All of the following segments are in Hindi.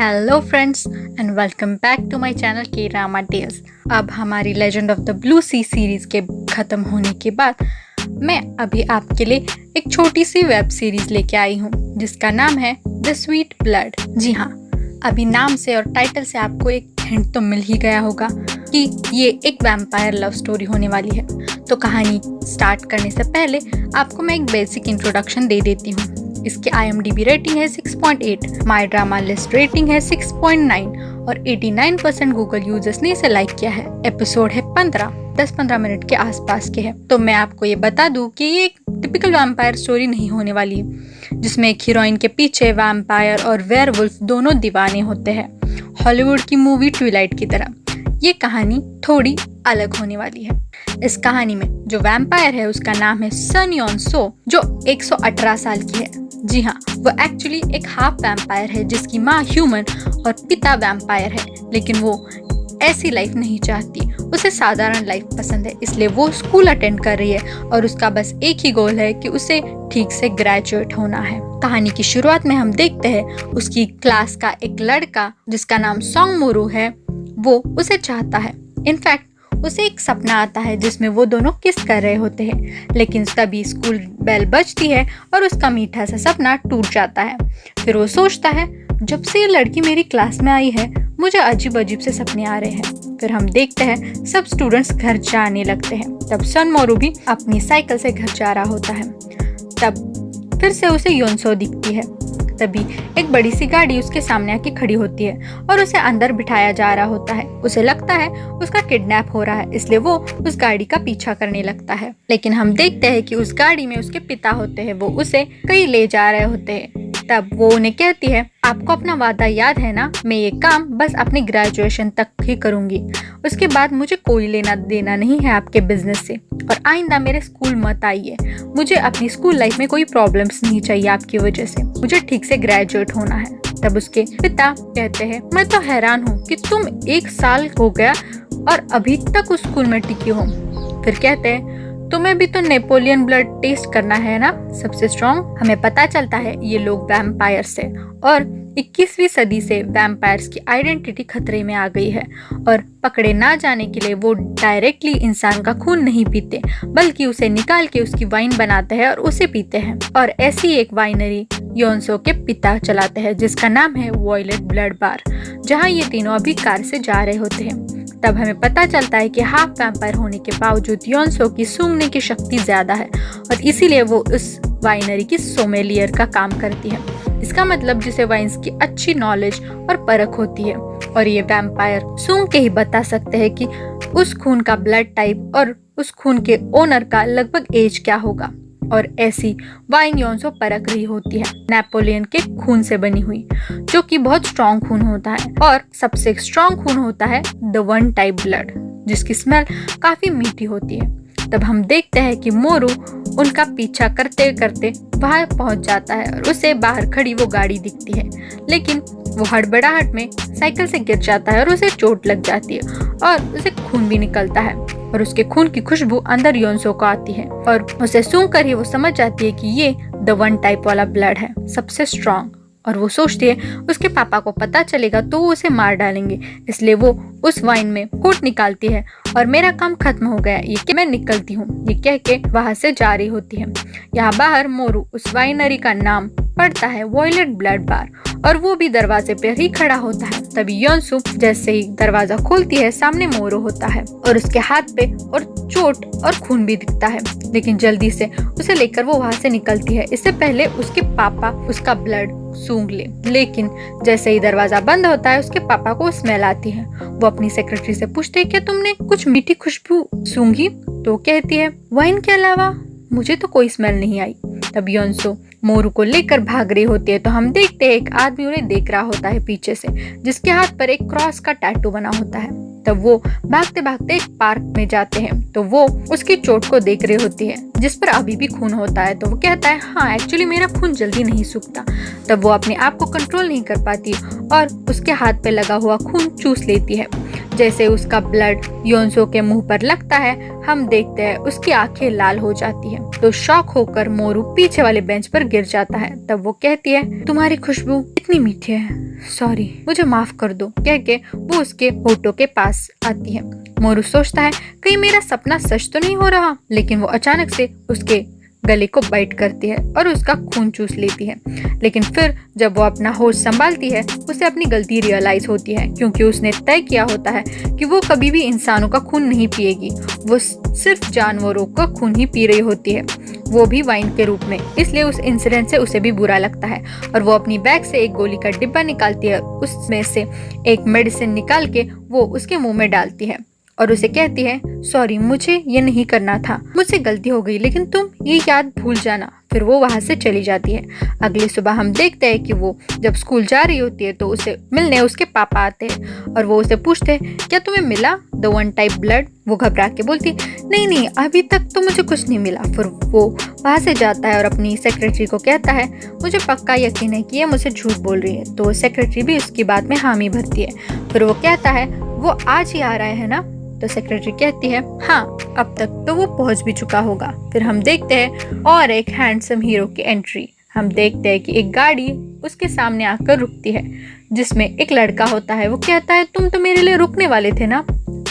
Hello friends and welcome back to my channel K Rama tales. अब हमारी legend of the blue sea series के ख़त्म होने के बाद मैं अभी आपके लिए एक छोटी सी वेब सीरीज लेके आई हूँ जिसका नाम है द स्वीट ब्लड। जी हाँ, अभी नाम से और टाइटल से आपको एक हिंट तो मिल ही गया होगा कि ये एक वैम्पायर लव स्टोरी होने वाली है। तो कहानी स्टार्ट करने से पहले आपको मैं एक बेसिक इंट्रोडक्शन दे देती हूँ। इसकी IMDb रेटिंग है 6.8, माई ड्रामा लिस्ट रेटिंग है 6.9 और 89% गूगल यूजर्स ने इसे लाइक किया है। एपिसोड है 10-15 मिनट के आसपास के हैं। तो मैं आपको ये बता दूं कि ये एक टिपिकल वैम्पायर स्टोरी नहीं होने वाली है जिसमें एक हीरोइन के पीछे वैम्पायर और वेयरवुल्फ दोनों दीवाने होते हैं, हॉलीवुड की मूवी ट्विलाइट की तरह। ये कहानी थोड़ी अलग होने वाली है। इस कहानी में जो वैम्पायर है उसका नाम है सन योन सो, जो 118 साल की है। जी हाँ, वो एक्चुअली एक हाफ वैम्पायर है जिसकी माँ ह्यूमन और पिता वैम्पायर है, लेकिन वो ऐसी लाइफ नहीं चाहती। उसे साधारण लाइफ पसंद है, इसलिए वो स्कूल अटेंड कर रही है और उसका बस एक ही गोल है कि उसे ठीक से ग्रेजुएट होना है। कहानी की शुरुआत में हम देखते हैं उसकी क्लास का एक लड़का जिसका नाम सोंग मोरू है, वो उसे चाहता है। इनफैक्ट उसे एक सपना आता है जिसमें वो दोनों किस कर रहे होते हैं, लेकिन तभी स्कूल बेल बजती है और उसका मीठा सा सपना टूट जाता है। फिर वो सोचता है, जब से ये लड़की मेरी क्लास में आई है मुझे अजीब अजीब से सपने आ रहे हैं। फिर हम देखते हैं सब स्टूडेंट्स घर जाने लगते हैं। तब सन मोरू भी अपनी साइकिल से घर जा रहा होता है। तब फिर से उसे योनसो दिखती है। तभी एक बड़ी सी गाड़ी उसके सामने आके खड़ी होती है और उसे अंदर बिठाया जा रहा होता है। उसे लगता है उसका किडनैप हो रहा है, इसलिए वो उस गाड़ी का पीछा करने लगता है। लेकिन हम देखते हैं कि उस गाड़ी में उसके पिता होते हैं, वो उसे कहीं ले जा रहे होते हैं। तब वो उन्हें कहती है, आपको अपना वादा याद है ना, मैं ये काम बस अपनी ग्रेजुएशन तक ही करूंगी, उसके बाद मुझे कोई लेना देना नहीं है आपके बिजनेस से, और आइंदा मेरे स्कूल मत आइए। मुझे अपनी स्कूल लाइफ में कोई प्रॉब्लम्स नहीं चाहिए आपकी वजह से, मुझे ठीक से ग्रेजुएट होना है। तब उसके पिता कहते हैं, मैं तो हैरान हूँ कि तुम 1 साल हो गया और अभी तक उस स्कूल में टिकी हो। फिर कहते हैं, तुम्हें भी तो नेपोलियन ब्लड टेस्ट करना है ना, सबसे स्ट्रॉन्ग। हमें पता चलता है ये लोग वैम्पायर्स है और 21वीं सदी से वैम्पायर्स की आइडेंटिटी खतरे में आ गई है और पकड़े ना जाने के लिए वो डायरेक्टली इंसान का खून नहीं पीते, बल्कि उसे निकाल के उसकी वाइन बनाते हैं और उसे पीते हैं। और ऐसी एक वाइनरी योनसो के पिता चलाते हैं जिसका नाम है वॉयलेट ब्लड बार, जहाँ ये तीनों अभी कार से जा रहे होते हैं। तब हमें पता चलता है कि हाफ वैम्पायर होने के बावजूद योनसो की सूंघने की शक्ति ज्यादा है और इसीलिए वो उस वाइनरी की सोमेलियर का काम करती है। इसका मतलब जिसे वाइन्स की अच्छी नॉलेज और परख होती है, और ये वैम्पायर सूंघ के ही बता सकते हैं कि उस खून का ब्लड टाइप और उस खून के ओनर का लगभग एज क्या होगा। और ऐसी वाइन योनसो परख रही होती है नेपोलियन के खून से बनी हुई, जो कि बहुत स्ट्रॉन्ग खून होता है, और सबसे स्ट्रॉन्ग खून होता है द वन टाइप ब्लड, जिसकी स्मेल काफी मीठी होती है। तब हम देखते हैं कि मोरू उनका पीछा करते करते वहां पहुंच जाता है और उसे बाहर खड़ी वो गाड़ी दिखती है, लेकिन वो हड़बड़ाहट में साइकिल से गिर जाता है और उसे चोट लग जाती है और उसे खून भी निकलता है और उसके खून की खुशबू अंदर योनसो को आती है और उसे सूंघकर ही वो समझ जाती है कि ये द वन टाइप वाला ब्लड है, सबसे स्ट्रॉन्ग। और वो सोचती है उसके पापा को पता चलेगा तो वो उसे मार डालेंगे, इसलिए वो उस वाइन में कोट निकालती है और मेरा काम खत्म हो गया, ये कि मैं निकलती हूँ, ये कह के वहां से जा रही होती है। यहाँ बाहर मोरू उस वाइनरी का नाम पढ़ता है वॉयलेट ब्लड बार, और वो भी दरवाजे पर ही खड़ा होता है। तभी योनसो जैसे ही दरवाजा खोलती है, सामने मोरू होता है और उसके हाथ पे और चोट और खून भी दिखता है, लेकिन जल्दी से उसे लेकर वो वहां से निकलती है, इससे पहले उसके पापा उसका ब्लड सूंघ ले। लेकिन जैसे ही दरवाजा बंद होता है उसके पापा को स्मेल आती है। वो अपनी सेक्रेटरी से पूछते हैं, क्या तुमने कुछ मीठी खुशबू सूंघी? तो कहती है, वाइन के अलावा मुझे तो कोई स्मेल नहीं आई। तब योनसो मोरू को लेकर भाग रही होती है, तो हम देखते हैं एक आदमी उन्हें देख रहा होता है पीछे से, जिसके हाथ पर एक क्रॉस का टैटू बना होता है। तब वो भागते भागते एक पार्क में जाते हैं, तो वो उसकी चोट को देख रही होती है जिस पर अभी भी खून होता है। तो वो कहता है, हाँ एक्चुअली मेरा खून जल्दी नहीं सूखता। तब वो अपने आप को कंट्रोल नहीं कर पाती और उसके हाथ पे लगा हुआ खून चूस लेती है। जैसे उसका ब्लड योंसो के मुंह पर लगता है, हम देखते हैं उसकी आंखें लाल हो जाती है। तो शॉक होकर मोरू पीछे वाले बेंच पर गिर जाता है। तब वो कहती है, तुम्हारी खुशबू इतनी मीठी है, सॉरी, मुझे माफ कर दो, कह के वो उसके होठों के पास आती है। मोरू सोचता है कहीं मेरा सपना सच तो नहीं हो रहा, लेकिन वो अचानक से उसके गले को बाइट करती है और उसका खून चूस लेती है। लेकिन फिर जब वो अपना होश संभालती है, उसे अपनी गलती रियलाइज होती है, क्योंकि उसने तय किया होता है कि वो कभी भी इंसानों का खून नहीं पिएगी, वो सिर्फ जानवरों का खून ही पी रही होती है, वो भी वाइन के रूप में। इसलिए उस इंसिडेंट से उसे भी बुरा लगता है और वो अपनी बैग से एक गोली का डिब्बा निकालती है, उसमें से एक मेडिसिन निकाल के वो उसके मुंह में डालती है और उसे कहती है, सॉरी, मुझे ये नहीं करना था, मुझसे गलती हो गई, लेकिन तुम ये याद भूल जाना। फिर वो वहां से चली जाती है। अगली सुबह हम देखते हैं कि वो जब स्कूल जा रही होती है तो उसे मिलने उसके पापा आते हैं और वो उसे पूछते हैं, क्या तुम्हें मिला द वन टाइप ब्लड? वो घबरा के बोलती, नहीं, अभी तक तो मुझे कुछ नहीं मिला। फिर वो वहां से जाता है और अपनी सेक्रेटरी को कहता है, मुझे पक्का यकीन है कि ये मुझसे झूठ बोल रही है। तो सेक्रेटरी भी उसकी बात में हामी भरती है। फिर वो कहता है, वो आज ही आ रहा है ना? तो सेक्रेटरी कहती है, हाँ, अब तक तो वो पहुंच भी चुका होगा। फिर हम देखते हैं और एक हैंडसम हीरो की एंट्री। हम देखते हैं कि एक गाड़ी उसके सामने आकर रुकती है, जिसमें एक लड़का होता है। वो कहता है, तुम तो मेरे लिए रुकने वाले थे ना?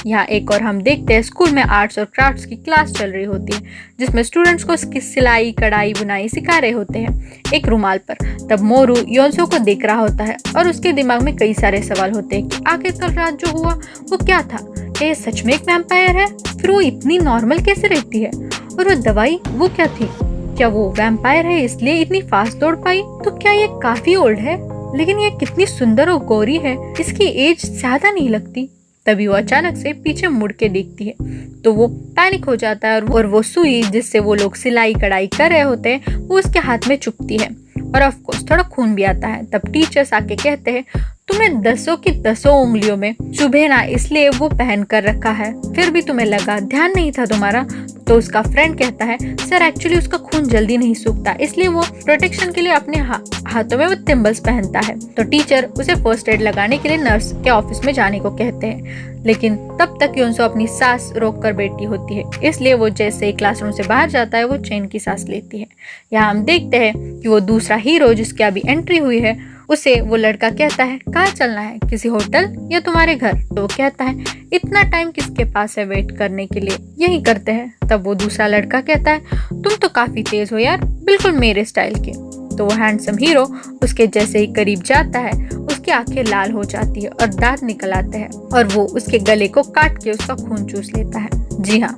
यहाँ एक और हम देखते हैं स्कूल में आर्ट्स और क्राफ्ट्स की क्लास चल रही होती है, जिसमें स्टूडेंट्स को सिलाई, कढ़ाई, बुनाई सिखा रहे होते हैं एक रुमाल पर। तब मोरू योंसो को देख रहा होता है और उसके दिमाग में कई सारे सवाल होते हैं कि आखिर कल रात जो हुआ वो क्या था? ये सच में एक वैम्पायर है? फिर वो इतनी नॉर्मल कैसे रहती है? और वो दवाई वो क्या थी? क्या वो वैम्पायर है इसलिए इतनी फास्ट दौड़ पाई? तो क्या ये काफी ओल्ड है? लेकिन ये कितनी सुंदर और गोरी है, इसकी एज ज्यादा नहीं लगती। तभी वो अचानक से पीछे मुड़ के देखती है तो वो पैनिक हो जाता है और वो सुई जिससे वो लोग सिलाई कढ़ाई कर रहे होते हैं वो उसके हाथ में चुभती है और ऑफ कोर्स थोड़ा खून भी आता है। तब टीचर्स आके कहते हैं, तुमने 10 की 10 उंगलियों में चुभे ना, इसलिए वो पहन कर रखा है, फिर भी तुम्हें लगा, ध्यान नहीं था तुम्हारा। तो उसका फ्रेंड कहता है, सर एक्चुअली उसका खून जल्दी नहीं सूखता, इसलिए वो प्रोटेक्शन के लिए अपने हाथों में वो थिम्बल्स पहनता है। तो टीचर उसे फर्स्ट एड लगाने के लिए नर्स के ऑफिस में जाने को कहते हैं, लेकिन तब तक योंसो अपनी सांस रोक कर बैठी होती है, इसलिए वो जैसे ही क्लासरूम से बाहर जाता है वो चैन की सांस लेती है। यहाँ हम देखते हैं कि वो दूसरा हीरो जिसकी अभी एंट्री हुई है, उसे वो लड़का कहता है, कहाँ चलना है, किसी होटल या तुम्हारे घर? तो वो कहता है, इतना टाइम किसके पास है वेट करने के लिए, यही करते हैं। तब वो दूसरा लड़का कहता है, तुम तो काफी तेज हो यार, बिल्कुल मेरे स्टाइल के। तो वो हैंडसम हीरो उसके जैसे ही करीब जाता है, उसकी आंखें लाल हो जाती है और दांत निकल आते हैं और वो उसके गले को काट के उसका खून चूस लेता है। जी हाँ,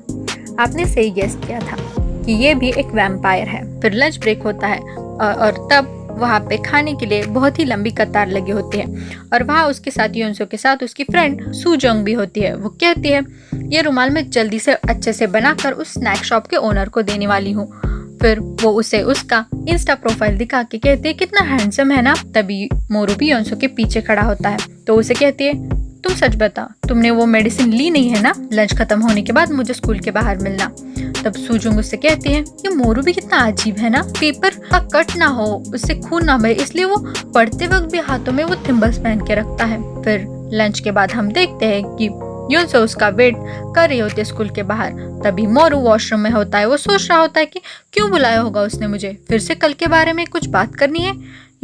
आपने सही गेस किया था कि ये भी एक वैम्पायर है। फिर लंच ब्रेक होता है और तब वहाँ पे खाने के लिए बहुत ही लंबी कतार लगी होती है और वहाँ उसके साथ योंसो के साथ उसकी फ्रेंड सूजोंग भी होती है। वो कहती है, ये रुमाल मैं जल्दी से अच्छे से बनाकर उस स्नैक शॉप के ओनर को देने वाली हूँ। फिर वो उसे उसका इंस्टा प्रोफाइल दिखा के कहती है, कितना हैंडसम है ना? तभी मोरू भी योंसो के पीछे खड़ा होता है तो उसे कहती है, तुम सच बता, तुमने वो मेडिसिन ली नहीं है ना? लंच खत्म होने के बाद मुझे स्कूल के बाहर मिलना। तब सूजुंग उससे कहती है, ये मोरू भी कितना अजीब है ना, पेपर का कट ना हो, उससे खून ना बहे, इसलिए वो पढ़ते वक्त भी हाथों में वो थिम्बल्स पहन के रखता है। फिर लंच के बाद हम देखते हैं कि योंसो उसका वेट कर रही होती है स्कूल के बाहर। तभी मोरू वॉशरूम में होता है। वो सोच रहा होता है कि क्यों बुलाया होगा उसने मुझे, फिर से कल के बारे में कुछ बात करनी है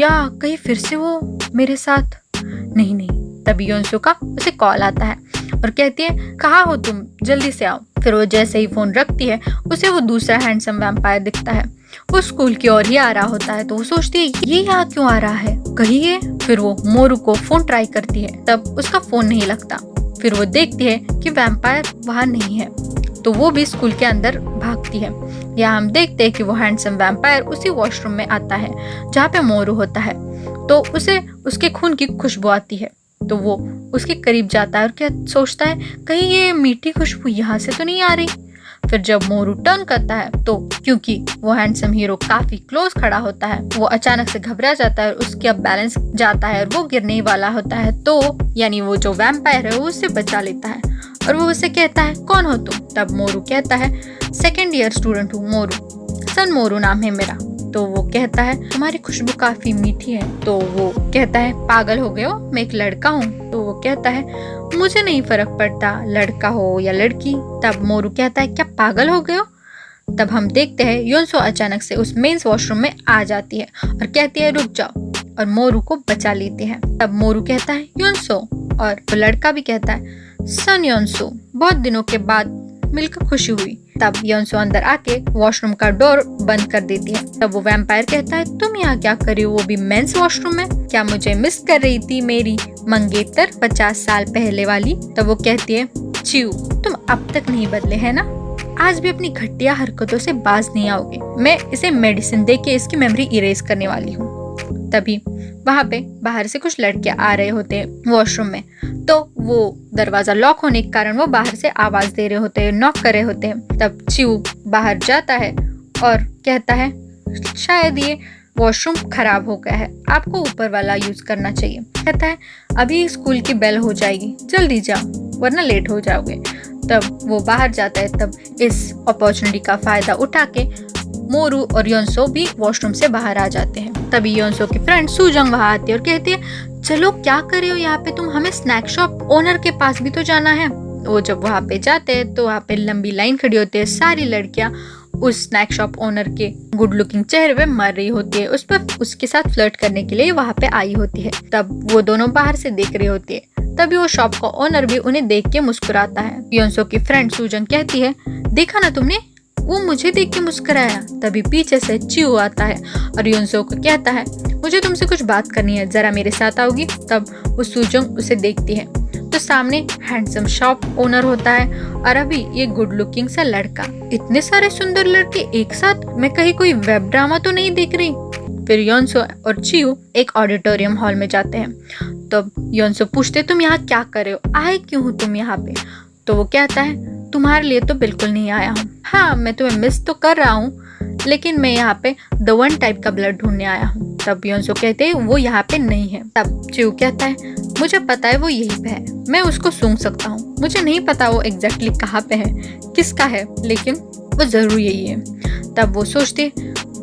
या कहीं फिर से वो मेरे साथ? नहीं। तभी योंसो का उसे कॉल आता है और कहती है, कहाँ हो तुम, जल्दी से आओ। फिर वो जैसे ही फोन रखती है उसे वो दूसरा हैंडसम वैम्पायर दिखता है। वो स्कूल की ओर ही आ रहा होता है तो वो सोचती है, ये यहाँ क्यों आ रहा है, कहीं ये? फिर वो मोरू को फोन ट्राई करती है, तब उसका फोन नहीं लगता। फिर वो देखती है कि वैम्पायर वहाँ नहीं है तो वो भी स्कूल के अंदर भागती है। यहाँ हम देखते हैं कि वो हैंडसम वैम्पायर उसी वॉशरूम में आता है जहाँ पे मोरू होता है। तो उसे उसके खून की खुशबू आती है तो वो उसके करीब जाता है और क्या सोचता है, कहीं ये मीठी खुशबू यहाँ से तो नहीं आ रही। फिर जब मोरू टर्न करता है तो क्योंकि वो हैंडसम हीरो काफी क्लोज खड़ा होता है, वो अचानक से घबरा जाता है और उसका बैलेंस जाता है और वो गिरने वाला होता है। तो यानी वो जो वैम्पायर है वो उससे बचा लेता है और वो उससे कहता है, कौन हो तुम? तब मोरू कहता है, सेकेंड ईयर स्टूडेंट हूँ मोरू, सन मोरू नाम है मेरा। तो वो कहता है तुम्हारी खुशबू काफी मीठी है। तो वो कहता है पागल हो गए हो, मैं एक लड़का हूँ। तो वो कहता है मुझे नहीं फर्क पड़ता लड़का हो या लड़की। तब मोरू कहता है क्या पागल हो गए हो। तब हम देखते हैं योनसो अचानक से उस मेंस वॉशरूम में आ जाती है और कहती है रुक जाओ, और मोरू को बचा लेते हैं। तब मोरू कहता है योनसो, और वो लड़का भी कहता है सन योनसो, बहुत दिनों के बाद मिलकर खुशी हुई। तब योनसो अंदर आके वॉशरूम का डोर बंद कर देती है। तब वो वैम्पायर कहता है तुम यहाँ क्या कर रही हो, वो भी मेंस वॉशरूम में, क्या मुझे मिस कर रही थी मेरी मंगेतर 50 साल पहले वाली। तब वो कहती है चिऊ तुम अब तक नहीं बदले है ना, आज भी अपनी घटिया हरकतों से बाज नहीं आओगे। मैं इसे मेडिसिन दे के इसकी मेमोरी इरेज करने वाली हूँ। तभी वहाँ पे बाहर से कुछ लड़के आ रहे होते हैं वॉशरूम में। तो वो दरवाजा लॉक होने के कारण वो बाहर से आवाज दे रहे होते हैं, नॉक कर रहे होते हैं। तब चिऊ बाहर जाता है और कहता है शायद ये वॉशरूम खराब हो गया है, आपको ऊपर वाला यूज करना चाहिए। कहता है अभी स्कूल की बेल हो जाएगी, जल्दी जाओ वरना लेट हो जाओगे। तब वो बाहर जाता है। तब इस अपॉर्चुनिटी का फायदा उठा के मोरू और योनसो भी वॉशरूम से बाहर आ जाते हैं। तभी योनसो की फ्रेंड सुजंग वहाँ आती है और कहती है चलो क्या कर रहे हो यहाँ पे, तुम हमें स्नैक शॉप ओनर के पास भी तो जाना है। वो जब वहाँ पे जाते हैं तो वहाँ पे लंबी लाइन खड़ी होती है, सारी लड़कियाँ उस स्नैक शॉप ओनर के गुड लुकिंग चेहरे पे मर रही होती है, उस पर उसके साथ फ्लर्ट करने के लिए वहाँ पे आई होती है। तब वो दोनों बाहर से देख रही होती है। तभी वो शॉप का ओनर भी उन्हें देख के मुस्कुराता है। योनसो की फ्रेंड सुजंग कहती है देखा ना तुमने, वो मुझे देख के मुस्कुराया। तभी पीछे से चिऊ आता है और योनसो को कहता है मुझे तुमसे कुछ बात करनी है, जरा मेरे साथ आओगी। तब वो सुजंग उसे देखती है तो सामने हैंडसम शॉप ओनर होता है और अभी ये गुड लुकिंग सा लड़का। इतने सारे सुंदर लड़के एक साथ, मैं कहीं कोई वेब ड्रामा तो नहीं देख रही। फिर योनसो और चिऊ एक ऑडिटोरियम हॉल में जाते हैं। तो योनसो पूछते तुम यहाँ क्या कर रहे हो, आए क्यों हो तुम यहाँ पे। तो वो कहता है तुम्हारे लिए तो बिल्कुल नहीं आया हूँ, हाँ मैं तुम्हें मिस तो कर रहा हूँ लेकिन मैं यहाँ पे द वन टाइप का ब्लड ढूंढने आया हूँ। तब योनसो कहते हैं वो यहाँ पे नहीं है। तब चिऊ कहता है मुझे पता है वो यहीं पे है, मैं उसको सूंघ सकता हूँ, मुझे नहीं पता वो एग्जैक्टली कहाँ पे है, किसका है, लेकिन वो जरूर यही है। तब वो सोचते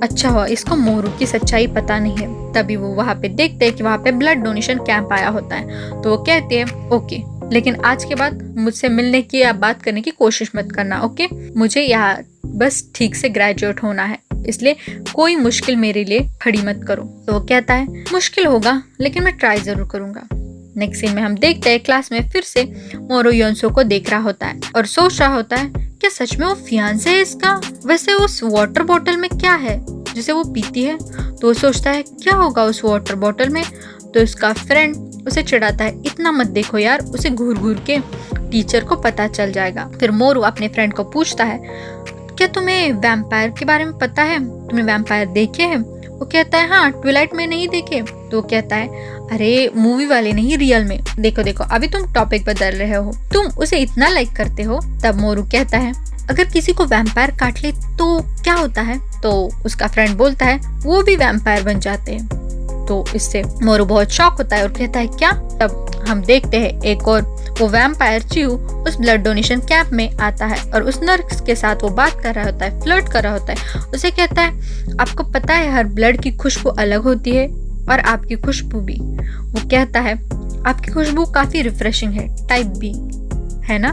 अच्छा हुआ इसको मोरू की सच्चाई पता नहीं है। तभी वो वहाँ पे देखते हैं कि वहाँ पे ब्लड डोनेशन कैंप आया होता है। तो वो कहते हैं ओके, लेकिन आज के बाद मुझसे मिलने की या बात करने की कोशिश मत करना, ओके। मुझे यहाँ बस ठीक से ग्रेजुएट होना है, इसलिए कोई मुश्किल मेरे लिए खड़ी मत करो। तो वो कहता है मुश्किल होगा लेकिन मैं ट्राई जरूर करूंगा। नेक्स्ट सीन में हम देखते हैं क्लास में फिर से मोरू योनसो को देख रहा होता है और सोच रहा होता है क्या सच में वो फियांसे है इसका। वैसे उस वाटर बॉटल में क्या है जिसे वो पीती है। तो वो सोचता है क्या होगा उस वाटर बॉटल में। तो उसका फ्रेंड उसे चिढ़ाता है इतना मत देखो यार, उसे घूर घूर के टीचर को पता चल जाएगा। फिर मोरू अपने फ्रेंड को पूछता है क्या तुम्हें वैम्पायर के बारे में पता है, तुमने वैम्पायर देखे हैं। वो कहता है हाँ, ट्विलाइट में नहीं देखे। तो वो कहता है अरे मूवी वाले नहीं, रियल में। देखो देखो अभी तुम टॉपिक बदल रहे हो, तुम उसे इतना लाइक करते हो। तब मोरू कहता है अगर किसी को वैम्पायर काट ले तो क्या होता है। तो उसका फ्रेंड बोलता है वो भी वैम्पायर बन जाते हैं। तो इससे मोरू बहुत शॉक होता है और कहता है क्या। तब हम देखते हैं एक और वो वैम्पायर चिऊ उस ब्लड डोनेशन कैंप में आता है और उस नर्स के साथ वो बात कर रहा होता है, फ्लर्ट कर रहा होता है। उसे कहता है आपको पता है हर ब्लड की खुशबू अलग होती है और आपकी खुशबू भी। वो कहता है आपकी खुशबू काफी रिफ्रेशिंग है, टाइप बी है ना।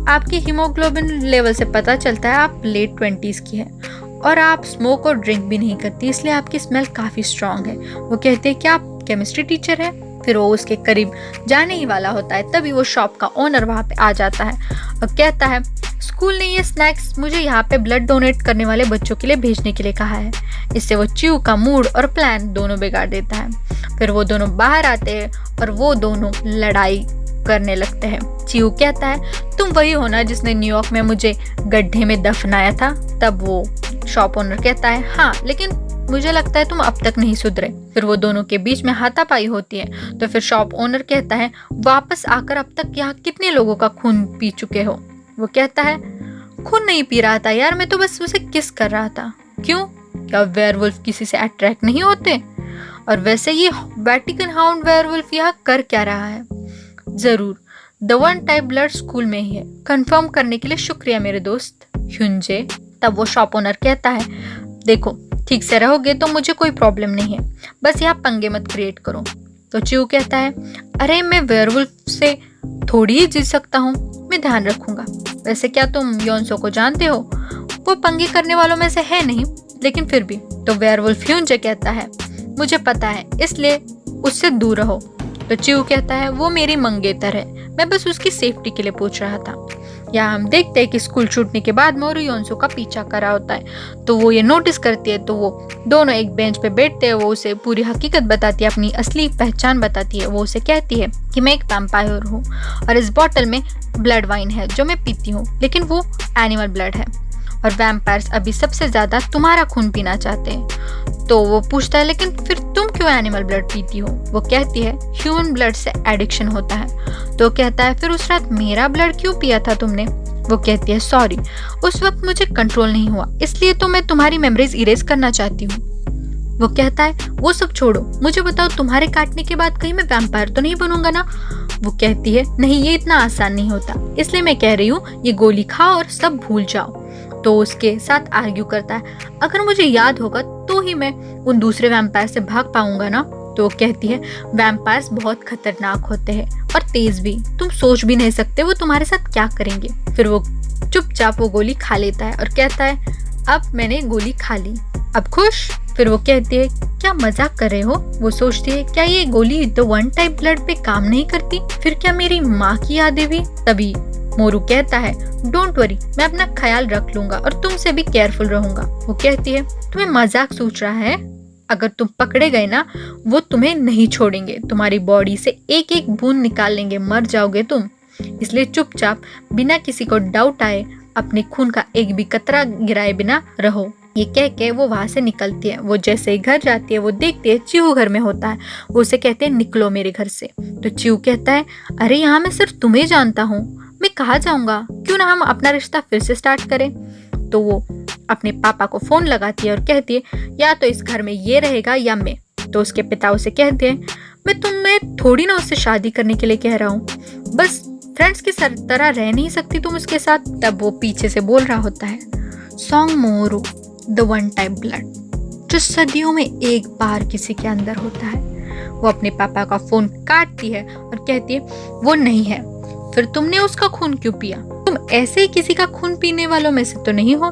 आपकी हीमोग्लोबिन लेवल से पता चलता है आप लेट 20s की है और आप स्मोक और ड्रिंक भी नहीं करती, इसलिए आपकी स्मेल काफी स्ट्रांग है। वो कहते हैं कि आप केमिस्ट्री टीचर है। फिर वो उसके करीब जाने ही वाला होता है, तभी वो शॉप का ओनर वहाँ पे आ जाता है और कहता है स्कूल ने ये स्नैक्स मुझे यहाँ पे ब्लड डोनेट करने वाले बच्चों के लिए भेजने के लिए कहा है। इससे वो चिऊ का मूड और प्लान दोनों बिगाड़ देता है। फिर वो दोनों बाहर आते हैं और वो दोनों लड़ाई करने लगते हैं। चिऊ कहता है तुम वही हो ना जिसने न्यूयॉर्क में मुझे गड्ढे में दफनाया था। तब वो शॉप ओनर कहता है हाँ, लेकिन मुझे लगता है तुम अब तक नहीं सुधरे। फिर वो दोनों के बीच में हाथापाई होती है। तो फिर शॉप ओनर कहता है वापस आकर अब तक यहाँ कितने लोगों का खून पी चुके हो। वो कहता है खून नहीं पी रहा था यार, मैं तो बस उसे किस कर रहा था। क्यों, क्या वेयरवुल्फ किसी से अट्रैक्ट नहीं होते। और वैसे ये वेटिकन हाउंड वेयरवुल्फ यहाँ कर क्या रहा है। जरूर the one type blood school में ही है। कंफर्म करने के लिए शुक्रिया मेरे दोस्त ह्युंजे। तब वो शॉप ओनर कहता है देखो ठीक से रहोगे तो मुझे कोई प्रॉब्लम नहीं है, बस यहाँ पंगे मत क्रिएट करो। तो चिऊ कहता है, अरे मैं वेयरवुल्फ से थोड़ी ही जीत सकता हूँ, मैं ध्यान रखूंगा। वैसे क्या तुम योनसो को जानते हो? वो पंगे करने वालों में से है नहीं, लेकिन फिर भी। तो वेयरवुल्फ ह्यूनजे कहता है, मुझे पता है, इसलिए उससे दूर रहो। तो चिऊ कहता है, वो मेरी मंगेतर है, मैं बस उसकी सेफ्टी के लिए पूछ रहा था। यहाँ हम देखते हैं कि स्कूल छूटने के बाद मोरू योनसो का पीछा कर रहा होता है। तो वो ये नोटिस करती है, तो वो दोनों एक बेंच पे बैठते हैं। वो उसे पूरी हकीकत बताती है, अपनी असली पहचान बताती है। वो उसे कहती है कि मैं एक वैम्पायर हूँ और इस बॉटल में ब्लड वाइन है जो मैं पीती हूँ, लेकिन वो एनिमल ब्लड है और वैम्पायर्स अभी सबसे ज्यादा तुम्हारा खून पीना चाहते हैं। तो वो पूछता है, लेकिन फिर तुम क्यों एनिमल ब्लड पीती हो? वो कहती है, ह्यूमन ब्लड से एडिक्शन होता है। तो कहता है, फिर उस रात मेरा ब्लड क्यों पिया था तुमने? वो कहती है, सॉरी, उस वक्त मुझे कंट्रोल नहीं हुआ, इसलिए तो मैं तुम्हारी मेमोरीज इरेज करना चाहती हूँ। वो कहता है, वो सब छोड़ो, मुझे बताओ तुम्हारे काटने के बाद कहीं मैं वैम्पायर तो नहीं बनूंगा ना? वो कहती है, नहीं, ये इतना आसान नहीं होता, इसलिए मैं कह रही हूँ ये गोली खाओ और सब भूल जाओ। तो उसके साथ आर्ग्यू करता है, अगर मुझे याद होगा तो ही मैं उन दूसरे वैम्पायर से भाग पाऊंगा ना? तो वो कहती है, वैम्पायर्स बहुत खतरनाक होते हैं और तेज भी, तुम सोच भी नहीं सकते वो तुम्हारे साथ क्या करेंगे। फिर वो चुपचाप वो गोली खा लेता है और कहता है, अब मैंने गोली खा ली, अब खुश? फिर वो कहती है, क्या मजाक कर रहे हो? वो सोचती है, क्या ये गोली द वन टाइप ब्लड पे काम नहीं करती? फिर क्या मेरी माँ की यादें भी? तभी मोरू कहता है, डोंट वरी, मैं अपना ख्याल रख लूंगा और तुमसे भी केयरफुल रहूंगा। वो कहती है, तुम्हें मजाक सूझ रहा है? अगर तुम पकड़े गए ना, वो तुम्हें नहीं छोड़ेंगे, तुम्हारी बॉडी से एक एक बूंद निकाल लेंगे, मर जाओगे तुम। इसलिए चुपचाप बिना किसी को डाउट आए अपने खून का एक भी कतरा गिराए बिना रहो। ये कह के वो वहां से निकलती है। वो जैसे ही घर जाती है, वो देखती है चिऊ घर में होता है। वो उसे कहते हैं, निकलो मेरे घर से। तो चिऊ कहता है, अरे यहाँ मैं सिर्फ तुम्हें जानता हूँ, मैं कहाँ जाऊंगा, क्यों ना हम अपना रिश्ता फिर से स्टार्ट करें। तो वो अपने पापा को फोन लगाती है और कहती है, या तो इस घर में ये रहेगा या मैं। तो उसके पिता उसे कहते हैं, मैं तुम्हें थोड़ी ना उससे शादी करने के लिए कह रहा हूँ, बस फ्रेंड्स की तरह रह नहीं सकती तुम उसके साथ? तब वो पीछे से बोल रहा होता है, song Moru the one type blood, जो सदियों में एक बार किसी के अंदर होता है। वो अपने पापा का फोन काटती है और कहती है, वो नहीं है, फिर तुमने उसका खून क्यों पिया? तुम ऐसे ही किसी का खून पीने वालों में से तो नहीं हो।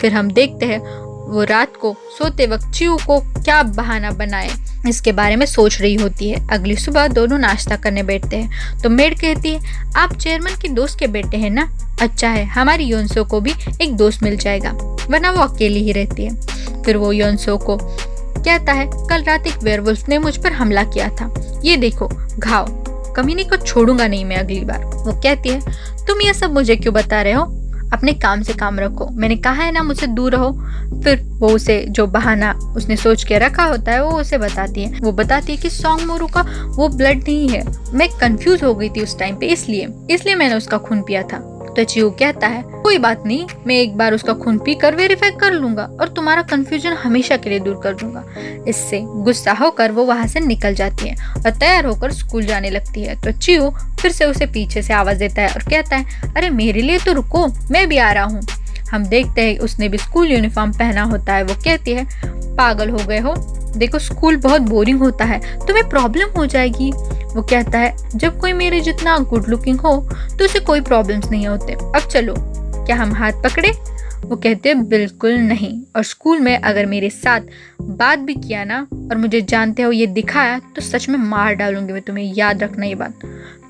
फिर हम देखते हैं वो रात को सोते वक्त चिऊ को क्या बहाना बनाए इसके बारे में सोच रही होती है। अगली सुबह दोनों नाश्ता करने बैठते हैं। तो मेड कहती है, आप चेयरमैन की दोस्त के बेटे हैं ना? अच्छा है, हमारी योनसो को भी एक दोस्त मिल जाएगा, वरना वो अकेली ही रहती है। फिर वो योनसो को कहता है, कल रात एक वेयरवुल्फ ने मुझ पर हमला किया था, ये देखो घाव, कमीने को छोड़ूंगा नहीं मैं अगली बार। वो कहती है, तुम ये सब मुझे क्यों बता रहे हो? अपने काम से काम रखो, मैंने कहा है ना मुझसे दूर रहो। फिर वो उसे जो बहाना उसने सोच के रखा होता है वो उसे बताती है। वो बताती है कि सॉन्ग मोरू का वो ब्लड नहीं है, मैं कंफ्यूज हो गई थी उस टाइम पे, इसलिए मैंने उसका खून पिया था। तो चिऊ कहता है, कोई बात नहीं, मैं एक बार उसका खून पी कर वेरीफाई कर लूंगा और तुम्हारा कंफ्यूजन हमेशा के लिए दूर कर दूंगा। इससे गुस्सा होकर वो वहां से निकल जाती है और तैयार होकर स्कूल जाने लगती है। तो चिऊ फिर से उसे पीछे से आवाज देता है और कहता है, अरे मेरे लिए तो रुको, मैं भी आ रहा हूँ। हम देखते हैं उसने भी स्कूल यूनिफॉर्म पहना होता है। वो कहती है, पागल हो गए हो, देखो स्कूल बहुत बोरिंग होता है, तुम्हें प्रॉब्लम हो जाएगी। वो कहता है, जब कोई मेरे जितना गुड लुकिंग हो तो उसे कोई प्रॉब्लम्स नहीं होते, अब चलो, क्या हम हाथ पकड़े? वो कहते हैं, बिल्कुल नहीं, और स्कूल में अगर मेरे साथ बात भी किया ना और मुझे जानते हो ये दिखाया तो सच में मार डालूंगी मैं तुम्हें, याद रखना ये बात।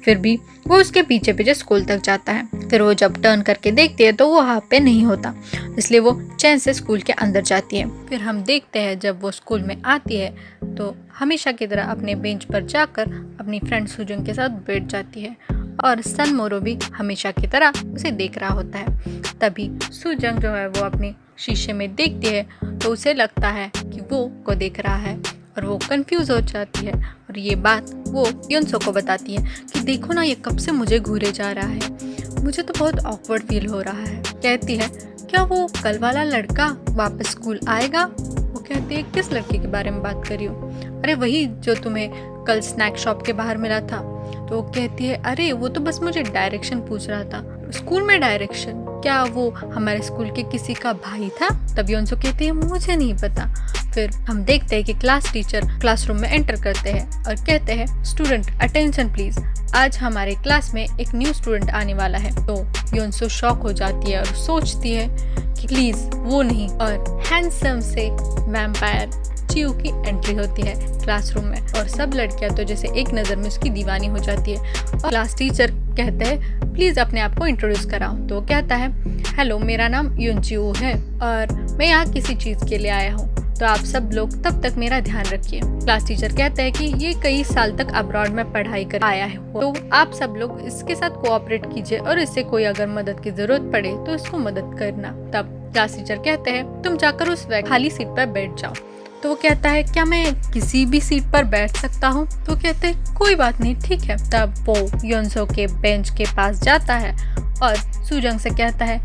फिर भी वो उसके पीछे पीछे स्कूल तक जाता है। फिर वो जब टर्न करके देखती है तो वो वहाँ पे नहीं होता, इसलिए वो चैन से स्कूल के अंदर जाती है। फिर हम देखते हैं जब वो स्कूल में आती है तो हमेशा की तरह अपने बेंच पर जाकर अपनी फ्रेंड सुजंग के साथ बैठ जाती है और सन मोरो भी हमेशा की तरह उसे देख रहा होता है। तभी सुजंग जो है वो अपने शीशे में देखती है तो उसे लगता है कि वो को देख रहा है और वो कंफ्यूज हो जाती है और ये बात वो योनसो को बताती है कि देखो ना, ये कब से मुझे घूरे जा रहा है, मुझे तो बहुत ऑकवर्ड फील हो रहा है। कहती है, क्या वो कल वाला लड़का वापस स्कूल आएगा? वो कहती है, किस लड़के के बारे में बात कर रही हो? अरे वही जो तुम्हें कल स्नैक शॉप के बाहर मिला था। तो वो कहती है, अरे वो तो बस मुझे डायरेक्शन पूछ रहा था। स्कूल में डायरेक्शन? क्या वो हमारे स्कूल के किसी का भाई था? तब योनसो कहती है मुझे नहीं पता। फिर हम देखते हैं कि क्लास टीचर क्लासरूम में एंटर करते हैं और कहते हैं स्टूडेंट अटेंशन प्लीज, आज हमारे क्लास में एक न्यू स्टूडेंट आने वाला है। तो योनसो शॉक हो जाती है और सोचती है कि प्लीज वो नहीं, और हैंडसम से वैम्पायर चियू की एंट्री होती है क्लासरूम में और सब लड़कियां तो जैसे एक नज़र में उसकी दीवानी हो जाती है। और क्लास टीचर कहते हैं प्लीज़ अपने आप को इंट्रोड्यूस कराओ। तो वो कहता है हेलो, मेरा नाम युनचिऊ है और मैं यहाँ किसी चीज़ के लिए आया हूँ, तो आप सब लोग तब तक मेरा ध्यान रखिए। क्लास टीचर कहते हैं कि ये कई साल तक अब्रॉड में पढ़ाई कर आया है, तो आप सब लोग इसके साथ कोऑपरेट कीजिए और इससे कोई अगर मदद की जरूरत पड़े तो इसको मदद करना। तब क्लास टीचर कहते हैं तुम जाकर उस खाली सीट पर बैठ जाओ। तो वो कहता है क्या मैं किसी भी सीट पर बैठ सकता हूँ? तो कहते हैं कोई बात नहीं, ठीक है। तब वो योनसो के बेंच के पास जाता है और सुजंग से कहता है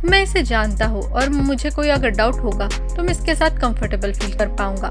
मैं इसे जानता हूँ और मुझे कोई अगर डाउट होगा तो मैं इसके साथ कंफर्टेबल फील कर पाऊंगा,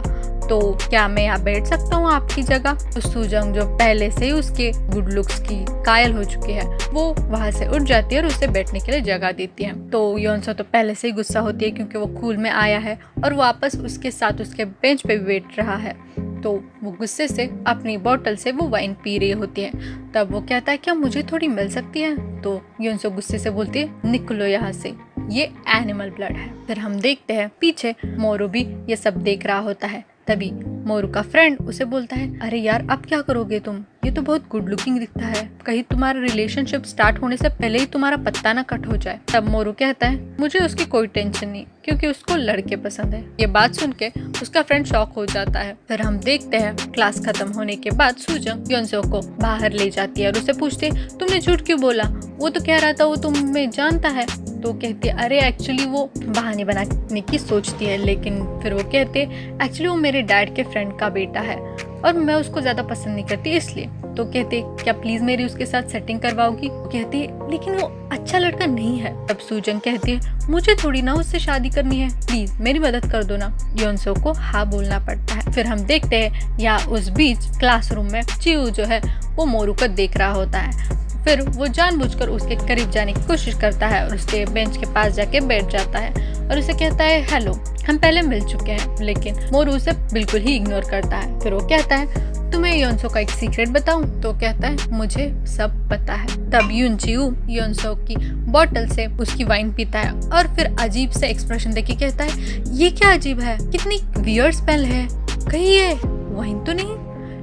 तो क्या मैं यहाँ बैठ सकता हूँ आपकी जगह? तो सुजंग जो पहले से ही उसके गुड लुक्स की कायल हो चुकी है, वो वहाँ से उठ जाती है और उसे बैठने के लिए जगह देती है। तो योनसो तो पहले से ही गुस्सा होती है क्योंकि वो स्कूल में आया है और वापस उसके साथ उसके बेंच पे बैठ रहा है, तो वो गुस्से से अपनी बोतल से वो वाइन पी रही होती है। तब वो कहता है क्या मुझे थोड़ी मिल सकती है? तो योनसो गुस्से से बोलती है निकलो यहाँ से, ये एनिमल ब्लड है। फिर हम देखते हैं पीछे मोरू भी ये सब देख रहा होता है। तभी मोरू का फ्रेंड उसे बोलता है अरे यार अब क्या करोगे तुम, ये तो बहुत गुड लुकिंग दिखता है, कहीं तुम्हारा रिलेशनशिप स्टार्ट होने से पहले ही तुम्हारा पत्ता ना कट हो जाए। तब मोरू कहता है मुझे उसकी कोई टेंशन नहीं क्योंकि उसको लड़के पसंद है। ये बात सुन के उसका फ्रेंड शॉक हो जाता है। फिर हम देखते हैं क्लास खत्म होने के बाद सुजंग योनसो को बाहर ले जाती है और उसे पूछते तुमने झूठ क्यों बोला, वो तो कह रहा था वो तुम्हें जानता है। तो कहती है अरे एक्चुअली वो बहाने बनाने की सोचती है, लेकिन फिर वो कहते एक्चुअली वो मेरे डैड के फ्रेंड का बेटा है और मैं उसको ज्यादा पसंद नहीं करती इसलिए। तो कहते क्या प्लीज मेरी उसके साथ सेटिंग करवाओगी? कहती है लेकिन वो अच्छा लड़का नहीं है। तब सुजंग कहती है मुझे थोड़ी ना उससे शादी करनी है, प्लीज मेरी मदद कर दो ना। योनसो को हाँ बोलना पड़ता है। फिर हम देखते हैं या उस बीच क्लासरूम में चियू जो है वो मोरू को देख रहा होता है। फिर वो जानबूझकर उसके करीब जाने की कोशिश करता है और उसके बेंच के पास जाके बैठ जाता है और उसे कहता है हेलो, हम पहले मिल चुके हैं। लेकिन मोरू उसे बिल्कुल ही इग्नोर करता है। फिर वो कहता है तुम्हें योनसो का एक सीक्रेट बताऊं? तो कहता है मुझे सब पता है। तब युनचिऊ योनसो की बोतल से उसकी वाइन पीता है और फिर अजीब से एक्सप्रेशन देके कहता है ये क्या अजीब है, कितनी वियर्ड स्मेल है, कहीं ये वाइन तो नहीं?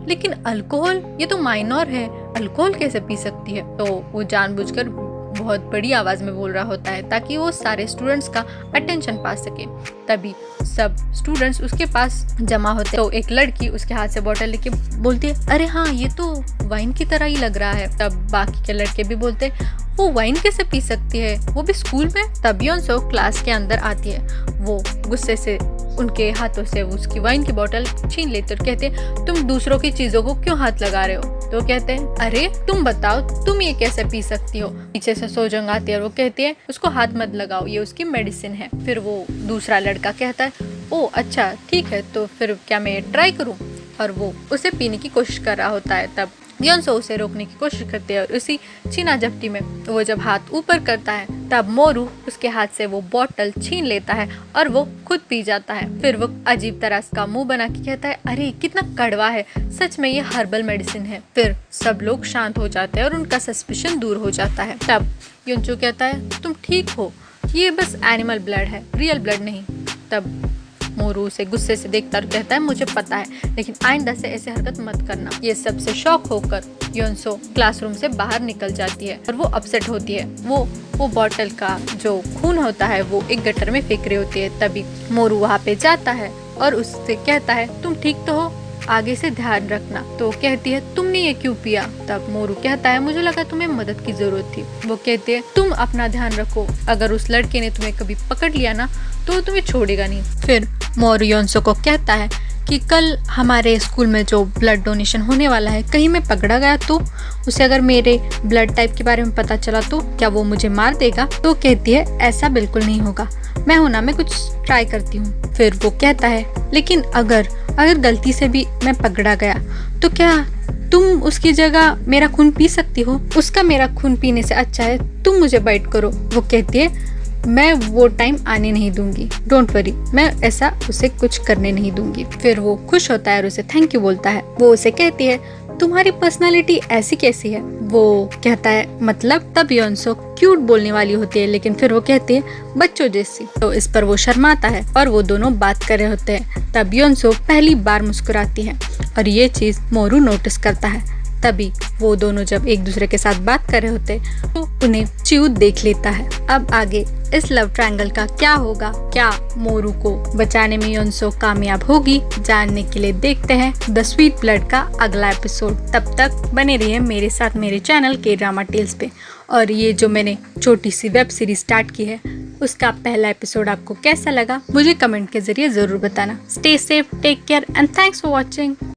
लेकिन अल्कोहल, ये तो माइनर है, अल्कोहल कैसे पी सकती है? तो वो जानबूझकर बहुत बड़ी आवाज में बोल रहा होता है ताकि वो सारे स्टूडेंट्स का अटेंशन पा सके। तभी सब स्टूडेंट्स उसके पास जमा होते हैं। तो एक लड़की उसके हाथ से बोतल लेके बोलती है अरे हाँ ये तो वाइन की तरह ही लग रहा है। तब बाकी के लड़के भी बोलते हैं वो वाइन कैसे पी सकती है, वो भी स्कूल में? तब योनसो क्लास के अंदर आती है, वो गुस्से से उनके हाथों से उसकी वाइन की बोतल छीन लेते और कहते हैं तुम दूसरों की चीजों को क्यों हाथ लगा रहे हो? तो कहते हैं अरे तुम बताओ तुम ये कैसे पी सकती हो? पीछे से सोजंग आती है और वो कहती है उसको हाथ मत लगाओ, ये उसकी मेडिसिन है। फिर वो दूसरा लड़का कहता है ओ अच्छा ठीक है, तो फिर क्या मैं ट्राई करूँ? और वो उसे पीने की कोशिश कर रहा होता है। तब योनसो उसे रोकने की कोशिश करते हैं और उसी छीना झपटी में वो जब हाथ ऊपर करता है तब मोरू उसके हाथ से वो बोतल छीन लेता है और वो खुद पी जाता है। फिर वो अजीब तरह का मुंह बना के कहता है अरे कितना कड़वा है, सच में ये हर्बल मेडिसिन है। फिर सब लोग शांत हो जाते हैं और उनका सस्पिशन दूर हो जाता है। तब युनचू कहता है तुम ठीक हो, ये बस एनिमल ब्लड है, रियल ब्लड नहीं। तब मोरू उसे गुस्से से देखता और कहता है मुझे पता है, लेकिन आइंदा से ऐसे हरकत मत करना। ये सबसे शॉक होकर योनसो क्लासरूम से बाहर निकल जाती है और वो अपसेट होती है। वो बोतल का जो खून होता है वो एक गटर में फेंक रही होती है। तभी मोरू वहाँ पे जाता है और उससे कहता है तुम ठीक तो हो, आगे से ध्यान रखना। तो कहती है तुमने ये क्यों पिया? तब मोरू कहता है मुझे लगा तुम्हें मदद की जरूरत थी। वो कहते हैं तुम अपना ध्यान रखो, अगर उस लड़के ने तुम्हें कभी पकड़ लिया ना तो तुम्हें छोड़ेगा नहीं। फिर मोरू योनसो को कहता है कि कल हमारे स्कूल में जो ब्लड डोनेशन होने वाला है, कहीं मैं पकड़ा गया तो उसे अगर मेरे ब्लड टाइप के बारे में पता चला तो क्या वो मुझे मार देगा? तो कहती है ऐसा बिल्कुल नहीं होगा, मैं हूं ना, मैं कुछ ट्राई करती हूँ। फिर वो कहता है लेकिन अगर गलती से भी मैं पकड़ा गया तो क्या तुम उसकी जगह मेरा खून पी सकती हो? उसका मेरा खून पीने से अच्छा है तुम मुझे बाइट करो। वो कहती है मैं वो टाइम आने नहीं दूंगी, डोंट वरी, मैं ऐसा उसे कुछ करने नहीं दूंगी। फिर वो खुश होता है और उसे थैंक यू बोलता है। वो उसे कहती है तुम्हारी पर्सनालिटी ऐसी कैसी है? वो कहता है मतलब, तब योनसो क्यूट बोलने वाली होती है लेकिन फिर वो कहती है बच्चों जैसी। तो इस पर वो शर्माता है और वो दोनों बात कर रहे होते हैं। तब योनसो पहली बार मुस्कुराती है और ये चीज मोरू नोटिस करता है। तभी वो दोनों जब एक दूसरे के साथ बात कर रहे होते तो उन्हें चिऊ देख लेता है। अब आगे इस लव ट्रायंगल का क्या होगा? क्या मोरू को बचाने में योनसो कामयाब होगी? जानने के लिए देखते हैं द स्वीट ब्लड का अगला एपिसोड। तब तक बने रहिए मेरे साथ मेरे चैनल के ड्रामा टेल्स पे। और ये जो मैंने छोटी सी वेब सीरीज स्टार्ट की है उसका पहला एपिसोड आपको कैसा लगा मुझे कमेंट के जरिए जरूर बताना। Stay safe, take care and thanks for watching.